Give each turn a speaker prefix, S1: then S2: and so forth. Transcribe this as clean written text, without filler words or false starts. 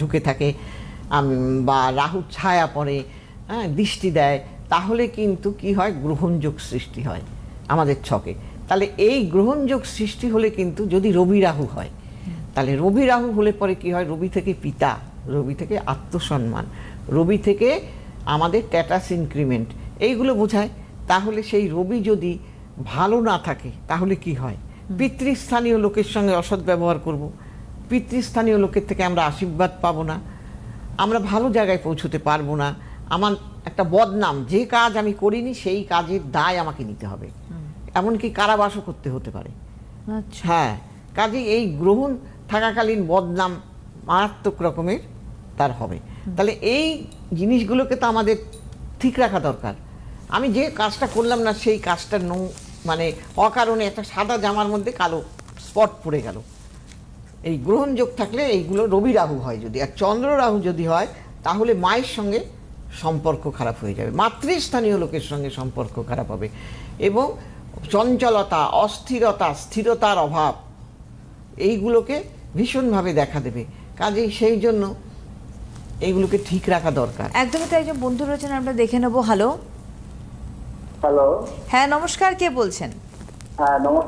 S1: ঢুকে থাকে বা রাহুর ছায়া পড়ে, হ্যাঁ, দৃষ্টি দেয়, তাহলে কিন্তু কি হয়, গ্রহণযোগ সৃষ্টি হয় আমাদের ছকে। তাহলে এই গ্রহণযোগ সৃষ্টি হলে কিন্তু যদি রবি রাহু হয়, তাহলে রবি রাহু হলে পরে কি হয়, রবি থেকে পিতা, রবি থেকে আত্মসম্মান, রবি থেকে আমাদের স্ট্যাটাস ইনক্রিমেন্ট, এইগুলো বোঝায়। তাহলে সেই রবি যদি ভালো না থাকে তাহলে কি হয়, পিতৃস্থানীয় লোকের সঙ্গে অসৎ ব্যবহার করব, পিতৃস্থানীয় লোকের থেকে আমরা আশীর্বাদ পাবো না, আমরা ভালো জায়গায় পৌঁছতে পারবো না, আমার একটা বদনাম, যে কাজ আমি করিনি সেই কাজের দায় আমাকে নিতে হবে, এমনকি কারাবাসও করতে হতে পারে।
S2: আচ্ছা,
S1: হ্যাঁ, কাজে এই গ্রহণ থাকাকালীন বদনাম মারাত্মক রকমের তার হবে। তাহলে এই জিনিসগুলোকে তো আমাদের ঠিক রাখা দরকার। আমি যে কাজটা করলাম না সেই কাজটা মানে অকারণে একটা সাদা জামার মধ্যে কালো স্পট পড়ে গেল, এই গ্রহণযোগ থাকলে এইগুলো রবি রাহু হয় যদি, আর চন্দ্র রাহু যদি হয় তাহলে মায়ের সঙ্গে সম্পর্ক খারাপ হয়ে যাবে, মাতৃস্থানীয় লোকের সঙ্গে সম্পর্ক খারাপ হবে, এবং চঞ্চলতা, অস্থিরতা, স্থিরতার অভাব, এইগুলোকে ভীষণভাবে দেখা দেবে। কাজেই সেই জন্য এইগুলোকে ঠিক রাখা দরকার।
S2: একদমই। তো একজন বন্ধু রয়েছেন, আমরা দেখে নেবো। Hello,
S3: hello.
S2: হ্যাঁ নমস্কার, কে বলছেন?
S3: হ্যাঁ নমস্কার।